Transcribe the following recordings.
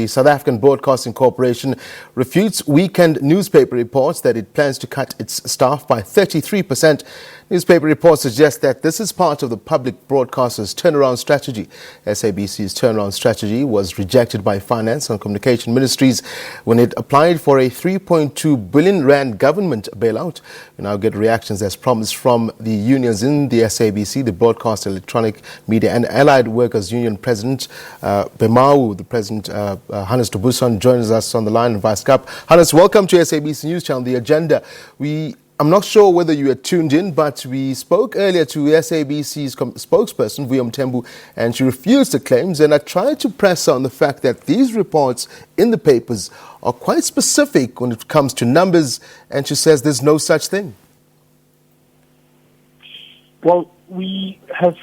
The South African Broadcasting Corporation refutes weekend newspaper reports that it plans to cut its staff by 33%. Newspaper reports suggest that this is part of the public broadcaster's turnaround strategy. SABC's turnaround strategy was rejected by Finance and Communication Ministries when it applied for a 3.2 billion rand government bailout. We now get reactions as promised from the unions in the SABC, the Broadcast, Electronic Media and Allied Workers Union President Bemawu, the President Hannes du Buisson joins us on the line in Vice Cup. Hannes, welcome to SABC News Channel. The agenda. I'm not sure whether you are tuned in, but we spoke earlier to SABC's spokesperson, Vuyo Mthembu, and she refused the claims. And I tried to press on the fact that these reports in the papers are quite specific when it comes to numbers, and she says there's no such thing. Well, we have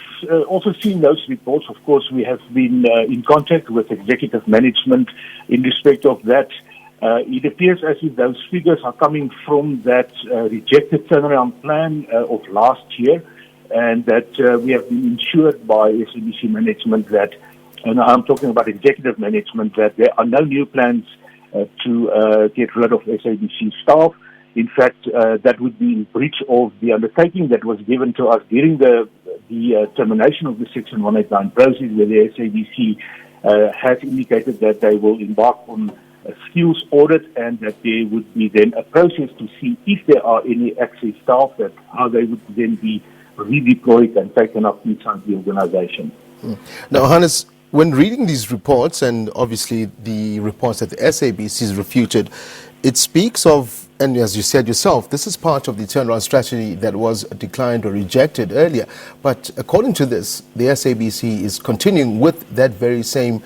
also seen those reports. Of course, we have been in contact with executive management in respect of that. It appears as if those figures are coming from that rejected turnaround plan of last year, and that we have been ensured by SABC management that, and I'm talking about executive management, that there are no new plans to get rid of SABC staff. In fact, that would be in breach of the undertaking that was given to us during the termination of the Section 189 process, where the SABC has indicated that they will embark on a skills audit and that there would be then a process to see if there are any excess staff, that how they would then be redeployed and taken up inside the organisation. Now, Hannes, when reading these reports, and obviously the reports that the SABC has refuted, it speaks of, and as you said yourself, this is part of the turnaround strategy that was declined or rejected earlier. But according to this, the SABC is continuing with that very same,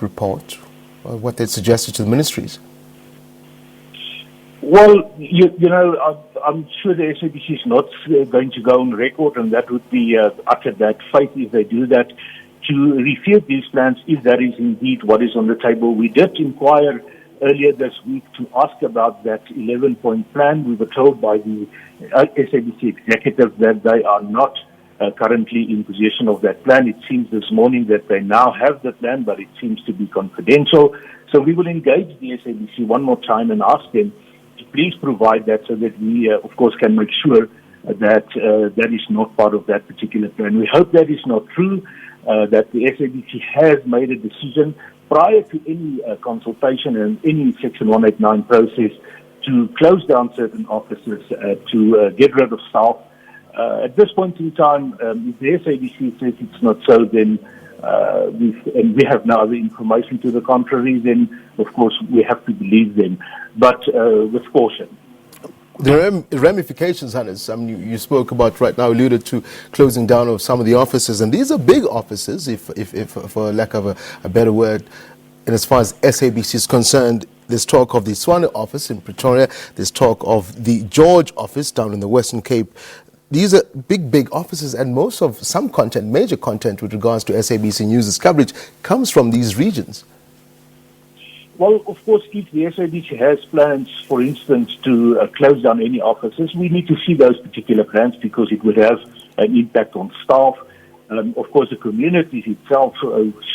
report, what they suggested to the ministries. Well, I'm sure the SABC is not going to go on record, and that would be utter bad faith if they do that, to refute these plans if that is indeed what is on the table. We did inquire earlier this week to ask about that 11-point plan. We were told by the SABC executive that they are not currently in possession of that plan. It seems this morning that they now have the plan, but it seems to be confidential. So we will engage the SABC one more time and ask them to please provide that, so that we, of course, can make sure that that is not part of that particular plan. We hope that is not true, that the SABC has made a decision prior to any consultation and any Section 189 process to close down certain offices, to get rid of staff. At this point in time, if the SABC says it's not so, then we have now the information to the contrary, then of course we have to believe them, but with caution. The ramifications, Hannes, I mean, you spoke about right now, alluded to closing down of some of the offices, and these are big offices, if for lack of a better word. And as far as SABC is concerned, there's talk of the Swane office in Pretoria, there's talk of the George office down in the Western Cape. These are big offices, and most of some content, major content with regards to SABC News' coverage, comes from these regions. Well, of course, if the SABC has plans, for instance, to close down any offices, we need to see those particular plans, because it would have an impact on staff. Of course, the communities itself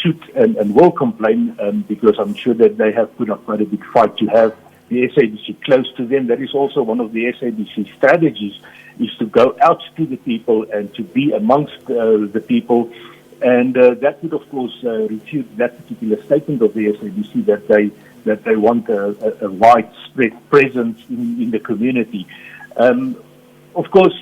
should and will complain, because I'm sure that they have put up quite a big fight to have the SABC close to them. That is also one of the SABC strategies, is to go out to the people and to be amongst the people. And that would, of course, refute that particular statement of the SABC that they want a widespread presence in the community. Of course,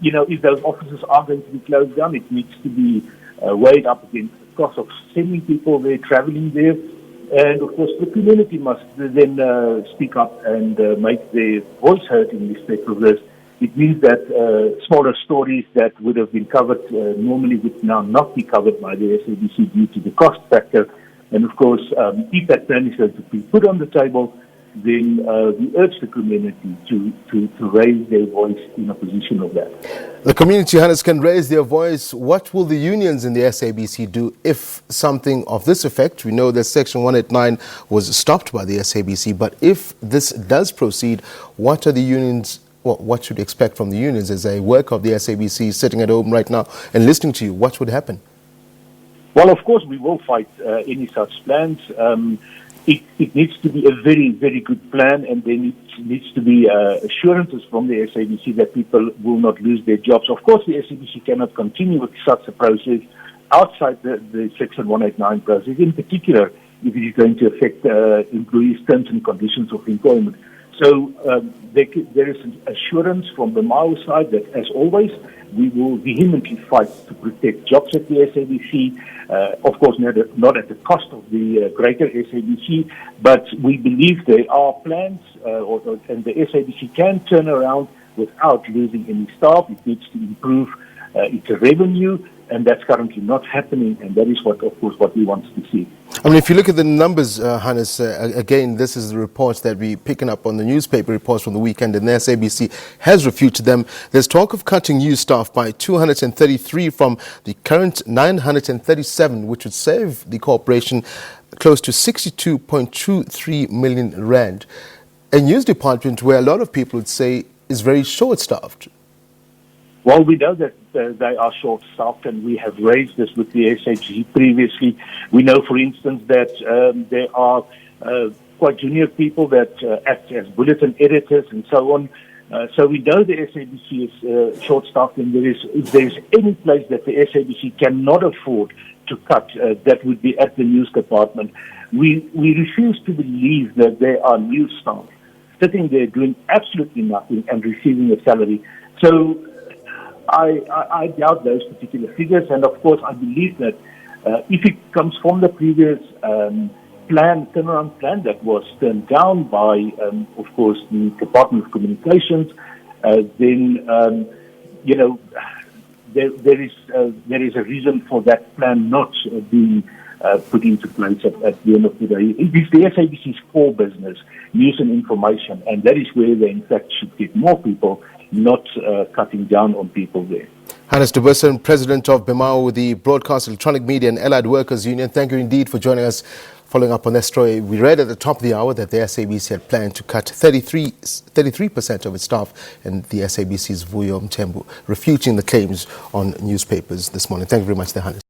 if those offices are going to be closed down, it needs to be weighed up against the cost of sending people there, traveling there. And, of course, the community must then speak up and make their voice heard in respect of this. It means that smaller stories that would have been covered normally would now not be covered by the SABC due to the cost factor. And, of course, if that plan is going to be put on the table, then we urge the community to raise their voice in opposition of that. The community, Hannes, can raise their voice. What will the unions in the SABC do if something of this effect? We know that Section 189 was stopped by the SABC, but if this does proceed, what are the unions? What should we expect from the unions as a worker of the SABC sitting at home right now and listening to you? What would happen? Well, of course, we will fight any such plans. It needs to be a very, very good plan, and there needs to be assurances from the SABC that people will not lose their jobs. Of course, the SABC cannot continue with such a process outside the Section 189 process, in particular if it is going to affect employees' terms and conditions of employment. So there is an assurance from the Bemawu side that, as always, we will vehemently fight to protect jobs at the SABC. Of course, not at the cost of the greater SABC, but we believe there are plans, and the SABC can turn around without losing any staff. It needs to improve its revenue, and that's currently not happening, and that is what we want to see. I mean, if you look at the numbers, Hannes, again, this is the reports that we're picking up on the newspaper reports from the weekend, and the SABC has refuted them. There's talk of cutting new staff by 233 from the current 937, which would save the corporation close to 62.23 million rand. A news department where a lot of people would say is very short-staffed. Well, we know that they are short-staffed, and we have raised this with the SABC previously. We know, for instance, that there are quite junior people that act as bulletin editors and so on. So we know the SABC is short-staffed, and if there is any place that the SABC cannot afford to cut, that would be at the news department. We refuse to believe that there are news staff sitting there doing absolutely nothing and receiving a salary. So I doubt those particular figures, and of course I believe that if it comes from the previous turnaround plan that was turned down by, of course, the Department of Communications, then there is a reason for that plan not being put into place at the end of the day. It is the SABC's core business, news and information, and that is where they in fact should get more people, not cutting down on people there. Hannes du Buisson, President of Bemawu, the Broadcast, Electronic Media and Allied Workers Union. Thank you indeed for joining us. Following up on that story, we read at the top of the hour that the SABC had planned to cut 33% of its staff, and the SABC's Vuyo Mthembu refuting the claims on newspapers this morning. Thank you very much, Hannes.